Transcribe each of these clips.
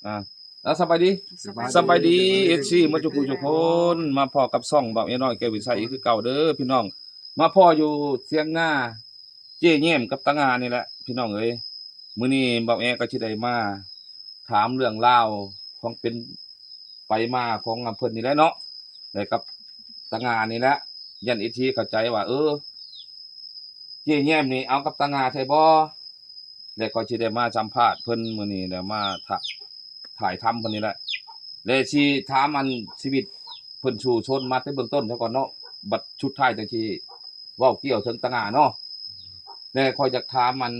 อ่าแล้วสบายดี สบาย สบายดี สบายดี FC มาจุกทุกคนมาพอกับซ่องเบาน้อยแก้ววิสัยคือเก่าเด้อพี่น้องมาพออยู่เสียงหน้าเจ๊แย้มกับตางานี่แหละพี่น้องเอ้ยมื้อนี้เบาแอก็สิได้มาถามเรื่องราวของเป็นไปมาของเพิ่นนี่แหละเนาะแล้วกับตางานี่แหละยัน FC เข้าใจว่าเจ๊แย้มนี่เอากับตางาใช่บ่แล้วก็สิได้มาสัมภาษณ์เพิ่นมื้อนี้แล้วมาถ่ายทำเพิ่นนี่แหละ เลยสิถามอันชีวิตเพิ่นสู่ชนมาแต่เบื้องต้นซะก่อนเนาะบัดชุดท้ายจังสิเว้าเกี่ยวถึงตะงาเนาะแล้วข้อยอยากถามมัน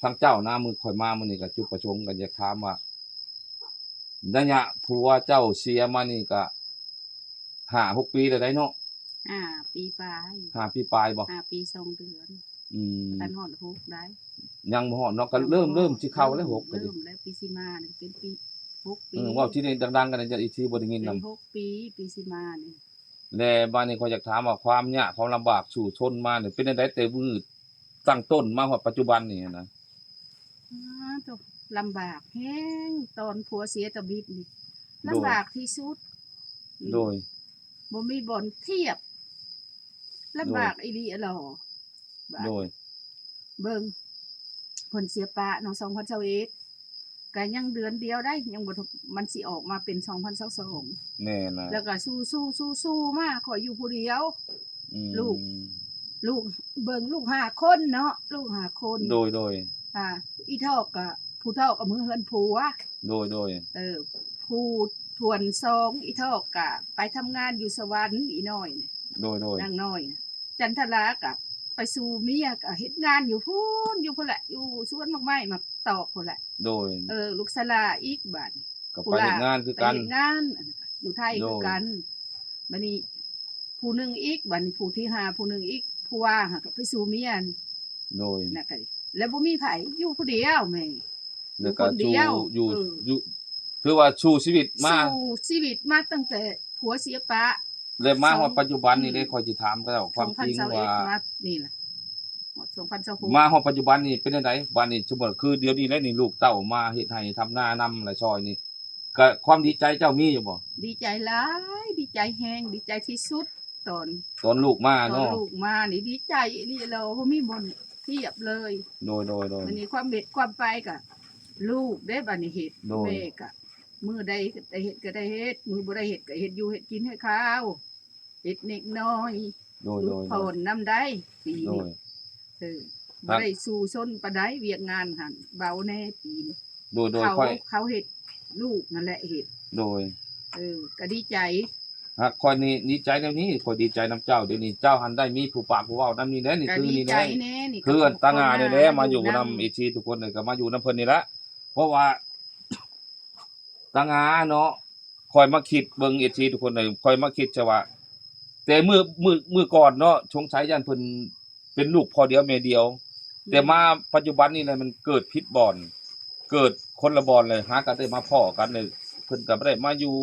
ทางเจ้านะมื้อข้อยมามื้อนี้ก็จุดประสงค์ก็อยากถามว่าระยะผัวเจ้าเสียมานี่ก็5-6 ปีแล้วได้เนาะ ปีปลาย 5 ปีปลายบ่ ปี2 เดือน อืม ตันฮอด6ได้ ยังบ่ฮอดเนาะก็เริ่มสิเข้าแล้ว6ก็ดิ เริ่มแล้วปีสิมานี่เป็นปี6 ปี เว้าที่นี่ดังๆกันจะอีกทีบ่ได้ยิน เป็น นำ 6 ปีปีสิมานี่ และบ้านนี้ข้อยอยากถามว่าความยากความลำบากสู่ชนมานี่เป็นจังได๋แต่มื้อตั้งต้นมาฮอดปัจจุบันนี่นะ ตกลำบากแฮงตอนผัวเสียตะบิดนี่ลำบากที่สุด โดย บ่มีบ่อนเทียบลำบากอีหลีอะหลอ โดย เบิ่งเพิ่นเสียปะเนาะ2021ก็ยังเดือนเดียวได้ยังบ่มันสิออกมาเป็น2022 แน่นะ แล้วก็สู้ๆๆๆมาขอยอยู่ผู้เดียว อืม ลูก ลูกเบิ่งลูก5 คนเนาะลูก5 คน โดย อีเฒ่าก็ผู้เฒ่าก็มือเฮือนผัว โดย ผู้ทวน2อีเฒ่าก็ไปทำงานอยู่สวรรค์อีน้อยนี่ โดย นางน้อยน่ะจันทราก็ไปสู่เมียก็เฮ็ดงานอยู่พู้นอยู่พุ่นแหละอยู่สวนมักไม้มักตอกพุ่นแหละ โดย ลูกสลาอีกบัดนี้ ก็ไปเฮ็ดงานคือ ไป กัน เฮ็ดงานอันนั้นก็อยู่ไทยคือกันบัดนี้ผู้หนึงอีกบัดนี้ผู้ที่5ผู้หนึงอีกผู้ว่าหาก็ไปสู่เมียนี่ โดย น่ะก็แล้วบ่มีไผอยู่ผู้เดียวแม่ แล้วก็ คนเดี สู่ ยว อยู่ถือว่าสู่ชีวิตมา สู่ชีวิตมาตั้งแต่ผัวเสียปะ เลยมาฮอดปัจจุบันนี่ได้ข้อยสิถามก็แล้วความจริงว่า 2021มานี่ล่ะหมด2026 มาฮอดปัจจุบันนี่เป็นจังไดบัดนี้สมมุติคือเดี๋ยวนี้แล้วนี่ลูกเต้ามาเฮ็ดให้ทำนานำและซอยนี่ก็ความดีใจเจ้ามีอยู่บ่ ดีใจหลายดีใจแฮงดีใจที่สุดตอน ตอนลูกมา ตอน เนาะ ลูกมานี่ดีใจนี่เราบ่มีบ่นเทียบเลย โดย วันนี้ความเม็ดความไปก็ลูกได้บัดนี้เฮ็ด โดย แม่ก็มื้อใดได้เฮ็ดก็ได้เฮ็ดมื้อบ่ได้เฮ็ดก็เฮ็ดอยู่เฮ็ดกินให้ข้าวเฮ็ดเล็กน้อย โดย ลูกผ่อนนำได้ปี โด นี้ ย บ่ได้สู่ซนปานใดเวียกงานหั่นเบาแน่ปีนี้ โดย เขา ค่อย เขาเฮ็ดลูกนั่นแหละเฮ็ด โดย ก็ดีใจ ข้อยนี่ดีใจแนวนี้ข้อยดีใจนํเจ้าเดี๋ยวนี้เจ้าหันได้มีผู้ปากผู้เว้านำนี่แหละนี่ ก็ คือ ดี นี่ ใจ แหละ แน่นี่ คือตางานี่แหละมาอยู่ นำ นำอีกทีทุกคนนี่ก็มาอยู่นำเพิ่นนี่แหละเพราะว่าตางาเนาะคอยมาคิดเบิ่งอีกทีทุกคนนี่คอยมาคิดซะว่าแต่มื้อก่อนเนาะสงสัยยันเพิ่นเป็นลูกพ่อเดียวแม่เดียว แต่มาปัจจุบันนี่เลยมันเกิดผิดบ่อน เกิดคนละบ่อนเลยหากันได้มาพ้อกันเลยเพิ่นก็บ่ได้มาอยู่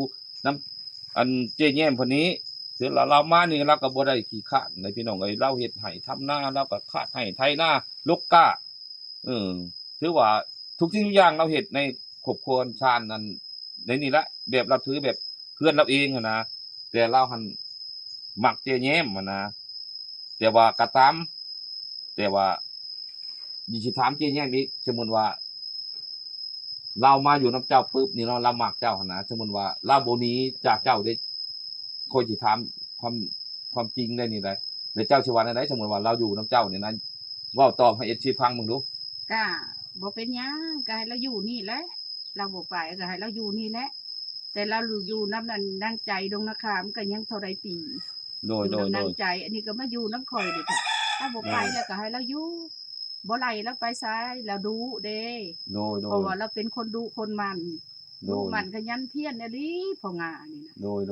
นำอันเจ๊แย้มคนนี้ถือเรามานี่เราก็บ่ได้ขี้คร้านในพี่น้องเอ้ยเราเฮ็ดให้ทำนาเราก็คาดให้ไถนาลกกาถือว่าทุกสิ่งทุกอย่างเราเฮ็ดในครอบครัวชาตินั้นในนี่แหละแบบเราถือแบบเพื่อนเราเองอะนะแต่เราหันมักเจ๊แย้มอะนะแต่ว่าก็ตามแต่ว่าสิถามเจ๊แย้มอีกสมมุติว่า เรามาอยู่นำเจ้าปึ๊บนี่เนาะเรามักเจ้าหั่นนะสมมุติว่าเราบ่หนีจากเจ้าได้ค่อยสิถามความจริงได้นี่ได้แล้วเจ้าสิว่าจังได๋สมมุติว่าเราอยู่นำเจ้านี่นะเว้าตอบให้ FC ฟังมึงดู ก็บ่เป็นหยังก็ให้เราอยู่นี่แหละเราบ่ไปก็ให้เราอยู่นี่แหละแต่เราอยู่นำนั้นนางใจดงนาคามก็ยังเท่าใดปี โดย อยู่นำนางใจ อันนี้ก็มาอยู่นำข่อยนี่ค่ะถ้าบ่ไปแล้วก็ให้เราอยู่บ่ไล่เราไปไสเราดูเด้ โดย เพราะว่าเราเป็นคนดุคนมัน โด ดุ ย มันขยันเพียรอีหลีพ่องานี่นะ โดย เ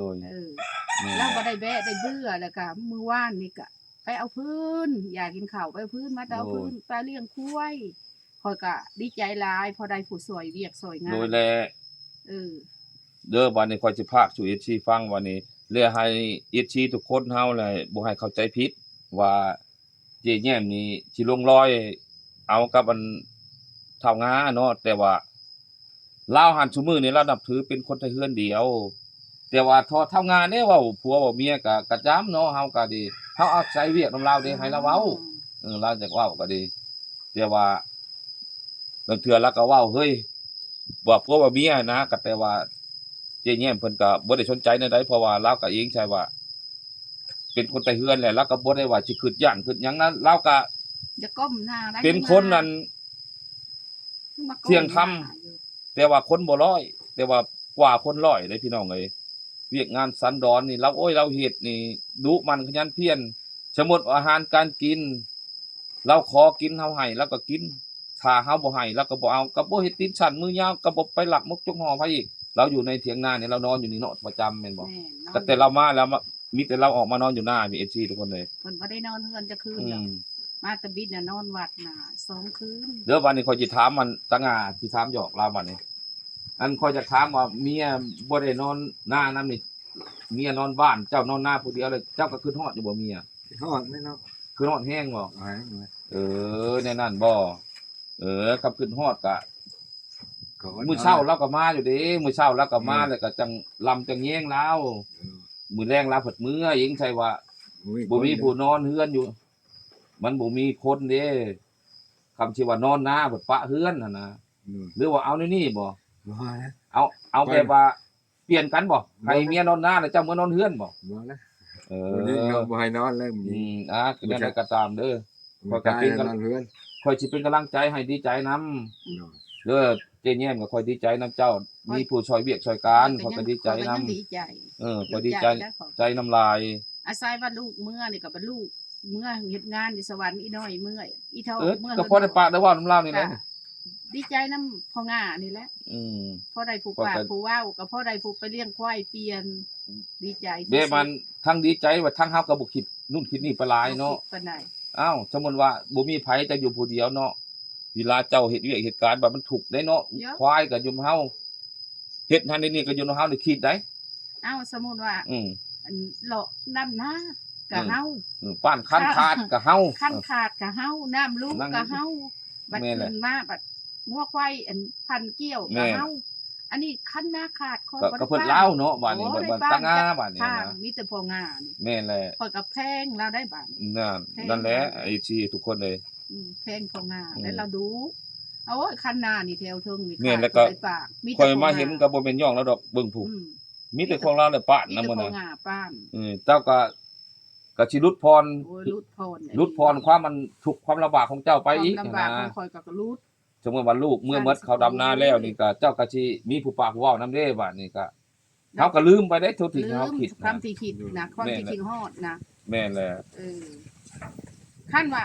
ราบ่ได้แบะได้เบื่อแล้วก็มื้อวานนี่ก็ไปเอาพื้นอยากกินข้าวไปเอาพื้นมาแต่เอาพื้นไปเลี้ยงควายข้อยก็ดีใจหลายพอได้ผู้ช่วยเวียกช่วยงาน โดยแล เออ เด้อบัดนี้ข้อยสิพากสู่ FC ฟังวันนี้เพื่อให้ FC ทุกคนเฮาแหละบ่ให้เข้าใจผิดว่าเจ๊แย้มนี่สิลงรอยเอากับอันเฒ่างาเนาะแต่ว่า ลาวหันซุมื้อนี่เรานับถือเป็นคนไทยเฮือนเดียว แต่ว่าทอทำงานเด้เว้าผัวเว้าเมียก็จำเนาะเฮาก็ดีเฮาอาศัยเวียกนำลาวเด้ให้เราเว้าลาวจักเว้าก็ดีแต่ว่าบางเทื่อเราก็เว้าเฮ้ยว่าผัวว่าเมียนะก็แต่ว่าเจ๊แย้มเพิ่นก็บ่ได้สนใจแนวใดเพราะว่าเลาก็เองใช่ว่า เป็นคนไทยเฮือนแหละเลาก็บ่ได้ว่าสิคิดย้านคิดหยังนั้นเลาก็ อย่าก้มหน้าได้ เป็นคนนั้น มาก้ม เที่ยงธรรม หน้าอยู่ แต่ว่าคนบ่ร้อย แต่ว่ากว่าคนร้อยเด้พี่น้องเอ้ยเวียกงานสันดอนนี่เราเราเฮ็ดนี่ดุมันขยันเพียรสมมุติอาหารการกิน เราขอกินเฮาให้เราก็กินถ้าเฮาบ่ให้เราก็บ่เอาก็บ่เฮ็ดติดชั้นมือยาวก็บ่ไปหลักมกจกหอไผอีกเราอยู่ในเถียงนานี่เรานอนอยู่นี่เนาะประจำแม่นบ่ แม่นอน ก็แต่เรามาแล้วมีแต่เราออกมานอนอยู่หน้ามี FC ทุกคนเลย เพิ่นบ่ได้นอนเฮือนจะคืน อื ดอก ม มาแตะบิดน่ะนอนวัดน่ะ2คืน เดี๋ยววันนี้ข้อยสิถามมันตะงาสิถามหยอกเราบัดนี้ อันข้อยจะถามว่าเมียบ่ได้นอนหน้านำนี่เมียนอนบ้านเจ้านอนหน้าผู้เดียวเลยเจ้าก็คือฮอดอยู่บ่เมีย ทอดไม่เนาะ คือฮอดแห้งบ่ หายไป แน่นั่นบ่ครับขึ้นฮอดก็ ก่อน มื้อเช้าเราก็มาอยู่เด้มื้อเช้าเราก็มาแล้วก็จังลำจังแยงลาวมื้อแรงลาวเพิ่นมื้อเองใช่ว่าบ่มีผู้นอนเฮือนอยู่ มันบ่มีคนเด้คำที่ว่านอนหน้าเพิ่นปะเฮือนหั่นนะหรือว่าเอาในนี่บ่ บ่นะ เอาแบบว่าเปลี่ยนกันบ่ให้เมียนอนหน้าแล้วเจ้ามื้อนอนเฮือนบ่ บ่นะ เอ วันนี้ อ บ่ให้นอนเลยมื้อนี้ ก็ได้ก็ตามเด้อ บ่กล้าให้นอนเพื่อน ค่อยสิเป็นกำลังใจให้ดีใจนํเด้อเจแย้มก็ค่อยดีใจนํเจ้า มีผู้ช่วยเวียกช่วยการค่อยก็ดีใจนํ ข้อยก็ยังดีใจ ค่อยดีใจ แล้วข้อย ใจน้ำลาย อาศัยว่าลูกเมื่อนี่ก็บ่ลูกเมื่อเฮ็ดงานอยู่สวรรค์อีน้อยเมื่อยอีเท่าเมื่อ ก็พอได้ปากได้เว้าน้ำลาวนี่แหละ ก็ดีใจนำพ่อง่านี่แหละ อืม พอได้ผูกปากผูกเว้าก็พอได้ผูกไปเลี้ยงควายเปลี่ยนดีใจที่ เด้มันทั้งดีใจว่าทั้งเฮาก็บ่คิดนู่นคิดนี่ไปหลายเนาะ ปานใด อ้าวสมมุติว่าบ่มีไผจะอยู่ผู้เดียวเนาะเวลาเจ้าเฮ็ดเวียกเหตุการณ์แบบมันทุกข์ได้เนาะควายก็อยู่กับเฮาเฮ็ดหันนี่ก็อยู่กับเฮาได้คิดได้ เอ้าสมมุติว่า อืม อันเลาะน้ำนาก็เฮา ป้านคันขาดก็เฮา ขั้นขาดก็เฮาน้ำลูก นั่ง ก็เฮาบัด แม่นแหละ ขึ้นมาบัดงัวควายอันพันเกี้ยว แม่ ก็ น เฮาอันนี้ขั้นหน้าขาดคอย ก็เพิ่นเล่าเนาะบ้านนี้บ้านตะงาบ้านนี้ ทาง นะ มีแต่พองานี่ แม่นแหละ คอยกับแพงเราได้บาท นั่นแหละไอ้ที่ทุกคนเลย แพงพองา อืม แล้วเราดูเอาไว้คันนานี่แถวเทิงนี่ แม่นแล้วก็ ขาดไปปากมี ค แต่ อยมา พง เห็นก็บ่แม่นย่องแล้วดอกเบิ่งผู้ อืม มีแต่ของเราแหละป้าน มี นำ แต่ บ่ พอ น่ะ งาป้าน เจ้าก็สิรุดพร โอ้ยรุดพรเนี่ย รุดพรความมันทุกข์ความลำบากของเจ้าไปอีก ความลำบาก นะ ของคอยกับรุด สมมุติว่าลูกเมื่อหมดเขาดำนาแล้วนี่ก็เจ้าก็สิมีผู้ปากผู้เว้านำเด้บัดนี้ก็เฮาก็ลืมไปได้ทุกที่ ลื เฮาม คิด คำที่คิดนะความที่คิดฮอดนะ แม่นแหละ เออขั้นว่า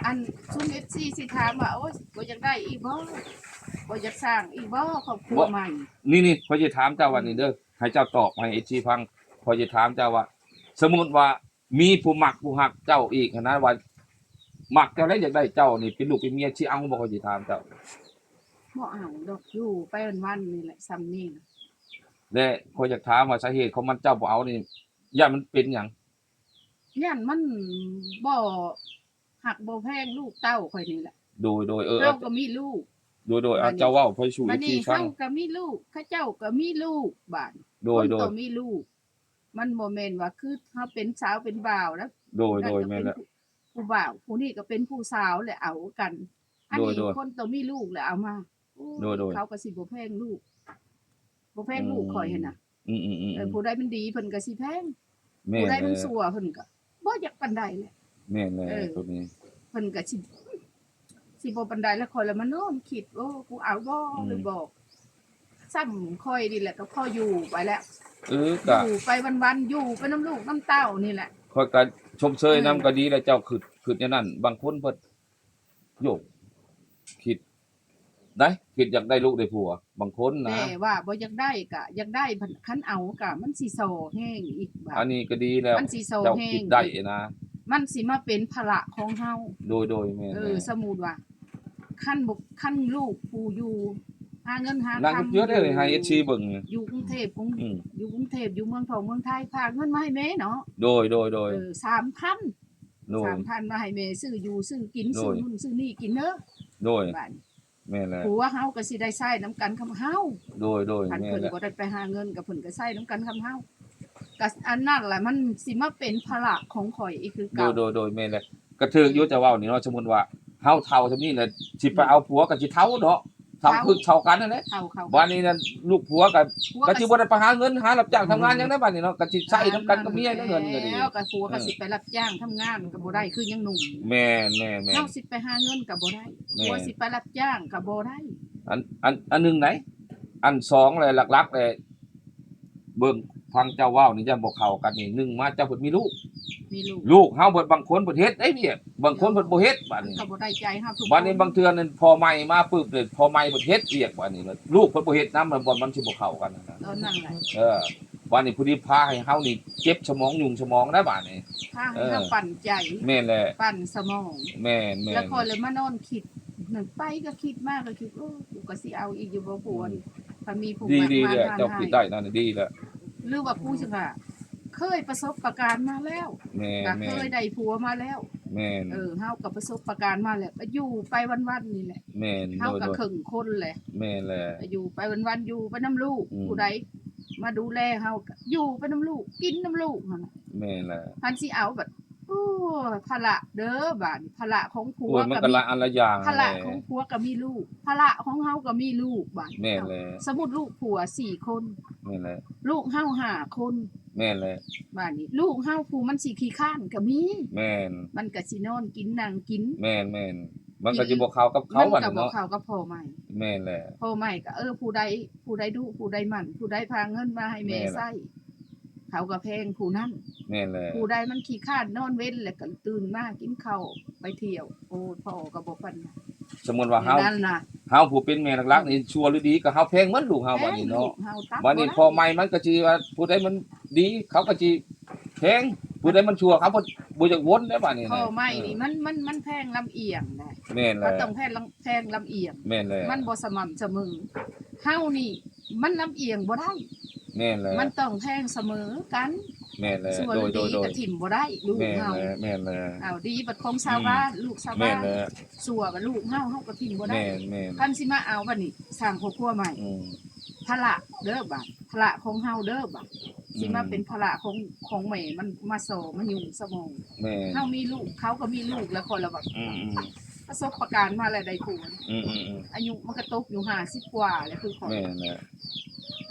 อันซุม FC สิถามว่าโอ้ยบ่อยากได้อีกบ่บ่อยากสร้างอีกบ่ครอบครัวใหม่ นี่พอจะถามเจ้าวันนี้เด้อให้เจ้าตอบให้ HG ฟังพอจะถามเจ้าว่า สมมุติว่ามีผู้มักผู้ฮักเจ้าอีกนะว่ามักเจ้าแล้วอยากได้เจ้านี่เป็นลูกเป็นเมียสิเอาบ่ก็สิถามเจ้า บ่เอาดอกอยู่ไปวันๆนี่แหละซ้ำนี่นะ และพออยากถามว่าสาเหตุของมันเจ้าบ่เอานี่ย่านมันเป็นหยัง ย่านมันบ่หักบ่แพงลูกเต้าข่อยนี่แหละ โดยเฮาก็มีลูก เอาเจ้าเว้าพอสู่ บัด HG นี้ ฟัง เฮาก็มีลูกเขาเจ้าก็มีลูกบาด โดย คนก็มีลูก มันบ่แม่นว่าคือเฮาเป็นสาวเป็นบ่าวแล้ว โดยแม่นแล้ว ผู้บ่าวผู้นี้ก็เป็นผู้สาวแหละเอากัน อันนี้ โดย คนต้องมีลูกแล้วเอามาโอ้ย โดย เขาก็สิบ่แพงลูกบ่แพงลูกข่อยหั่นน่ะ อืมผู้ใดมันดีเพิ่นก็สิแพง แม่ ผู้ น ใด แล้ มัน ว ชั่วเพิ่นก็บ่อยากปานใดแหละ แม่นแล้ว เออ ตัวนี้ เพิ่นก็สิบ่ปานใดแล้วข่อยละมานอนคิดโอ้กูเอาบ่หรือบอกซ้ำข่อยนี่แหละก็พออยู่ไปแล้ว ก็ อยู่ไปวันๆอยู่ไปน้ำลูกน้ำเต้านี่แหละ ค่อยก็ชมเชยนำก็ดีแล้วเจ้าคิดอย่างนั้นบางคนเพิ่นโยกคิดได้คิดอยากได้ลูกได้ผัวบางคนนะ แต่ว่าบ่อยากได้ก็อยากได้คันเอาก็มันสิโซแห้งอีกบาด อันนี้ก็ดีแล้ว มันสิโซ เจ้า แห้ คิด ง ได้นะ มันสิมาเป็นภาระของเฮา โดยแม่น สมมุติว่าคันลูกผู้อยู่หาเงินหา นั่ง คำ เยอะได้เลยให้ HG เบิ่ง อยู่กรุงเทพ อืม อยู่กรุงเทพอยู่เมืองทองเมืองไทยพาเงินมาให้แม่เนาะ โดย 3,000 โดย 3,000มาให้แม่ซื้ออยู่ซื้อกิน โด ซื้อย นู่นซื้อนี่กินเด้อ โดย บ้าน แม่นแหละ ผัวเฮาก็สิได้ใช้น้ำกันคำเฮา โดย คัน แม่ เพิ่ น น แหละ บ่ได้ไปหาเงินก็เพิ่นก็ใช้น้ำกันคำเฮาก็อันนั้นแหละมันสิมาเป็นภาระของข่อยอีกคือเก่า โดยแม่นแหละก็ถูกอยู่จะเว้านี่เนาะสมมุติว่าเฮาเฒ่าซำนี้แหละสิไปเอาผัวก็สิเฒ่าเนาะเฒ่าคือเฒ่ากันนั่นแหละ เข้า บัดนี้นั่นลูกผัวก็ ผัว ก็ ก็ สิบ่ได้ไปหาเงินหารับจ้างทำงานหยังได้บัดนี้เนาะก็สิใช้นํกันกับเมียแล้วเงินก็ดี แล้วก็ผัวก็สิไปรับจ้างทำงานก็บ่ได้คือยังหนุ่ม แม่น เฮาสิไปหาเงินก็บ่ได้ แม่ ผัวสิไปรับจ้างก็บ่ได้ อันหนึงไหนอันสองเลยหลักๆเลยเบิ่งฟังเจ้าเว้านี่จะบ่เข้ากันนี่หนึ่งมาเจ้าเพิ่นมีลูก มีลูก ลูกเฮาเบิดบางคนเพิ่นเฮ็ดได้เวียกบางคนเพิ่นบ่เฮ็ดบัดนี้ ก็บ่ได้ใจเฮาทุก บัดนี้บางเทื่อนั่นพอใหม่มาปึ๊บเลยพอใหม่เพิ่นเฮ็ดเวียกบัดนี้ลูกเพิ่นบ่เฮ็ดนำมันสิบ่เข้ากันนะ ตอนนั้นแหละ บัดนี้ผู้ที่พาให้เฮานี่เจ็บสมองยุ่งสมองได้บัดนี้ ทางเฮาปั่นใจ แม่นแหละ ปั่นสมอง แม่น แล้วพอเลยมานอนคิดหนึ่งไปก็คิดมากก็คิดโอ้กูก็สิเอาอีกอยู่บ่ผัวนี่ถ้ามีผู้ ดี มา ดี มา เลย ทาน เจ้า ให้ คิดได้นั่นดีแล้ว หรือว่ากูสิว่าเคยประสบประการณ์มาแล้ว แม่ ก็ แม่ เคยได้ผัวมาแล้ว แม่น เฮาก็ประสบประการณ์มาแล้วก็อยู่ไปวันๆนี่แหละ แม่น เฮาก็ โดย ครึ่งคนแหละ แม่นแหละ ก็อยู่ไปวันๆอยู่ไปน้ำลูก อืม ผู้ใดมาดูแลเฮาก็อยู่ไปน้ำลูกกินน้ำลูกหั่นน่ะ แม่นแหละ พันสิเอาแบบโอ้ภาระเด้อบาดนี้ภาระของผัว โอ้ยมัน ก็ ก็ มี ละอันละอย่าง ภาระ แหละ ของผัวก็มีลูกภาระของเฮาก็มีลูกบาด แม่นแหละ สมมุติลูกผัว4คน แม่นแหละ ลูกเฮา5คน แม่นแหละ บาดนี้ลูกเฮาผู้มันสิขี้ข้านก็มี แม่น มันก็สินอนกินนั่งกิน แม่นมันก็สิบ่เข้ากับเขา มั บัด ก็ นี้ บ่ เนาะ เข้ากับพ่อใหม่ แม่นแหละ พ่อใหม่ก็ผู้ใดดุผู้ใดหมั่นผู้ใดพาเงินมาให้แม่ แม่ล่ะ ใช้เขาก็แพงผู้นั้น แม่นแหละ ผู้ใดมันขี้ข้านนอนเว้นแล้วก็ตื่นมากินข้าวไปเที่ยวโอ้พ่อก็บ่ปานนั้น สมมุติว่าเฮา นั่นน่ะ ผู้เป็นแม่หลักๆนี่ชั่วหรือดีก็เฮาแพงเหมือนลูกเฮาบัดนี้เนาะ เฮาตัด บัดนี้พอใหม่มันก็สิว่าผู้ใดมันดีเขาก็สิแพงผู้ใดมันชั่วเขาบ่อยากวนได้บัดนี้ พ่อ นะ ใหม่นี่มันแพงลำเอียงได้ แม่นแห ก็ ละ ต้องแพงลำเอียง แม่นแหละ มันบ่สม่ำเสมอเฮานี่มันลำเอียงบ่ได้ แม่นแหละ มันต้องแพงเสมอกัน แม่นแหละ ส่วน โดย ดีก็ถิ่มบ่ได้ลูก แม่น เฮา แหละแม่นแหละ เอาดีบัดของชาวบ้านลูกชาว แม่ บ้าน น แหละ สัวกับลูกเฮาก็ถิ่มบ่ได้ แม่น คันสิมาเอาบัดนี้สร้างครอบครัวใหม่ อืม ภาระเด้อบัดภาระของเฮาเด้อบัดสิมา อืม เป็นภาระของแม่มันมาโซมันยุ่งสมอง แม่น เฮามีลูกเขาก็มีลูกแล้วคนละแบบ อืม ประสบประการณ์มาแล้วได้ผัว อืม อายุมันก็ตกอยู่50กว่าแล้วคือขอ แม่นแหละ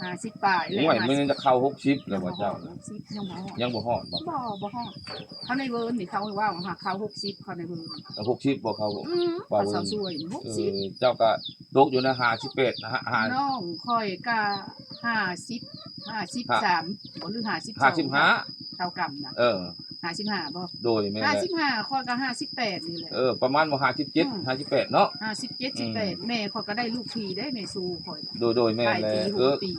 50ปลายแล้ว ห่วยมันจะเข้า60แล้ว บ่ ว่า ฮอ เจ้า ด60ยังบ่ฮอด ยังบ่ฮอดบ่ บ่ฮอดเขาในเวิร์นนี่เขาให้ว่าหาเขา60เขาในเวิร์น 60บ่เข้า ภาษาสวยนี่60 เจ้าก็ตกอยู่ใน58นะฮะ น้องค่อยก็53บ่หรือ52 55 เท่ากันน่ะ55บ่ โดยแม่นแหละ 55ค่อยก็58นี่แหละ ประมาณว่า57 58เนาะ 57 18แม่ค่อยก็ได้ลูกทีได้แม่สู่ค่อย โดยแม่น ปลาย แหละ ปีหัวปี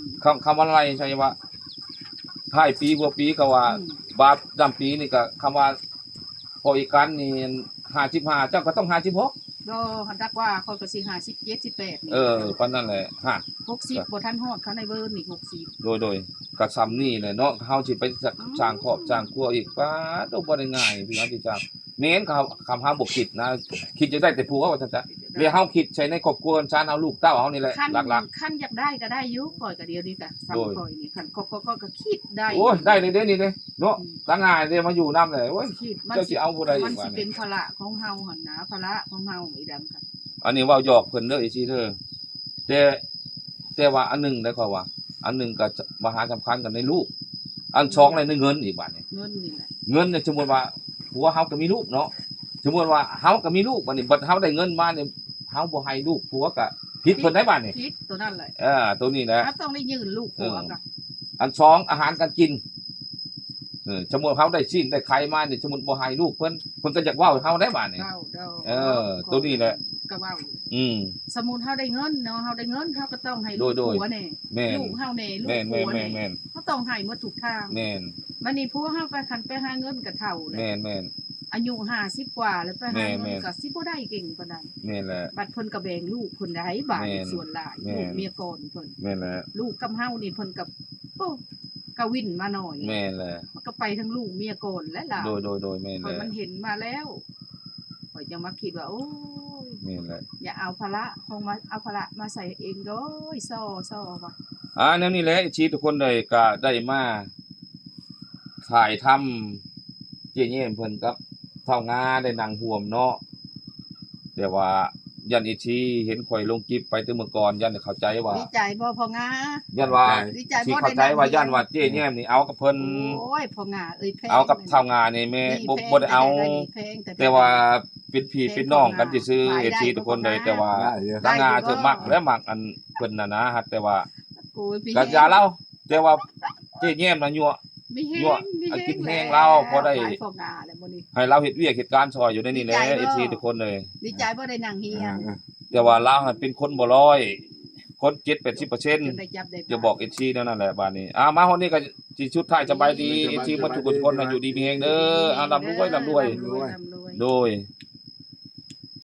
คำว่าอะไรใช่ว่าท้ายปีหัวปีก็ว่า บาปดำปีนี่ก็คำว่าพออีกกันนี่55เจ้าก็ต้อง56 ก็ดักว่าเขาก็สิ57 18นี่ ปานนั้นแหละฮะ 60บ่ทันฮอดเขาในเวิร์นนี่60 โดยกระซำนี่แหละเนาะเฮาสิไปสร้างครอบสร้างครัวอีกป้าดบ่ได้ง่ายพี่น้องที่จ้าเน้นเขาคำหาบ่คิดนะ คิดจะได้แต่ผัวว่าซั่นจ้ะเดี๋ยวเฮาคิดใช้ในครอบครัวชาญเอาลูกเต้าเฮานี่แหละ คัน หลัก คันอยากได้ก็ได้อยู่ข่อยก็เดียวนี้ก็ซ้ํ โดย ข่อยนี่คันก็คิดได้ ๆโอ้ยได้เลยเด้นี่เด้เนาะตั้งง่ายเด้มาอยู่นำเลยโอ้ย คิดมัน เจ้าสิเอาผู้ใดอี มัน กว่า สิ นี่ เป็นภาระของเฮาหั่นนะภาระของเฮาอีดำค่ะ อันนี้เว้าหยอกเพิ่นเด้ออีซี่เด้อแต่ว่าอันหนึงได้ขอว่า อันหนึงก็มหาสำคัญกันในลูก อันสองเลยในเงินอีกบาดนี้ เงินนี่แหละ เงินเนี่ยสมมุติว่าผัวเฮาก็มีลูกเนาะสมมุติว่าเฮาก็มีลูกบัดนี้บัดเฮาได้เงินมาเนี่ยเฮาบ่ให้ลูกผัวก็ผิดเพิ่นได้บัดนี้ คิดตัวนั้นแหละ ตัวนี้แหละ ถ้าต้องได้ยืนลูกผัวกับ อันสองอาหารการกินสมมุติเฮาได้ชิ้นได้ไข่มาเนี่ยสมมุติบ่ให้ลูกเพิ่นก็อยากเว้าให้เฮาได้บัดนี้ เด้า ตัวนี้แหละ ก็เว้า อืม สมมุติเฮาได้เงินเนาะเฮาได้เงินเฮาก็ต้องให้ลูก โดย ผัวแน่ แม่น ลูกเฮาแน่ลูก แม่น ผัวแน่ แม่น เฮาต้องให้หมดทุกทาง แม่น บัดนี้ผัวเฮาไปคันไปหาเงินก็เฒ่าแล้ว แม่นแม่น อายุ50กว่าแล้วไปหา แม่ เงิน น ก็สิบ่ได้เก่งปานใด แม่นแหละ บัดเพิ่นก็แบ่งลูกเพิ่นได้บาด แม่น ส่วนหลาย แม่น ลูกเมียก่อนเพิ่น แม่นแหละ ลูกกับเฮานี่เพิ่นกับโอ้กะวินมาหน่อย แม่นแหละ มันก็ไปทั้งลูกเมียก่อนและหลาน โดยแม่น ข่อย แหละ มันเห็นมาแล้วข่อยยังมาคิดว่าโอ้ย นี่แหละ อย่าเอาภาระของมาเอาภาระมาใส่เองโดยซ่อว่ะ แนวนี้แหละชีทุกคนเลยก็ได้มาถ่ายทำเจ๊เยี่ยมเพิ่นกับเท่างาได้นั่งห่วมเนาะแต่ว่ายันอีชีเห็นข่อยลงคลิปไปแต่เมื่อก่อนยันเข้าใจว่า ดีใจบ่พองา ยันว่า ดีใจ สิ บ่ เข้าใจว่ายันว่าเจ๊เยี่ยมนี่เอากับเพิ่น โอ้ยพองาเอ้ยแพง เอากับเท่างานี่แม่บ่ได้เอา แพง แต่ว่าเป็นพี่เป็นน้องกันซื่อๆเอชีทุกคนเลยแต่ว่า ได้เยอะ ทางงาจะมักและมักอันเพิ่นน่ะนะฮะแต่ว่า โอ้ยพี่ ก็อย่าเล่าแต่ว่าเจ๊เยี่ยมน่ะยั่ว มีแฮ ยั่ว งมี เอา แฮ กิ ง นแห้งเราพอได้ หลายพองาแล้วบ่นี่ ให้เราเฮ็ดเวียกเฮ็ดการซอยอยู่ในนี่แหละ ดีใจเด้ เอ อ ชีทุกคนเลย ดีใจบ่ได้นั่งเฮียน แต่ว่าเราน่ะเป็นคนบ่ร้อยคน จน 7-80% ได้จับได้ จะบอกเอชีนั่นแหละบัดนี้มาฮอดนี้ก็สิชุดท้ายสบายดีเอชีหมดทุกคนน่ะอยู่ดีมีแฮงเด้อร่ำรวย ร่ำรวย โดย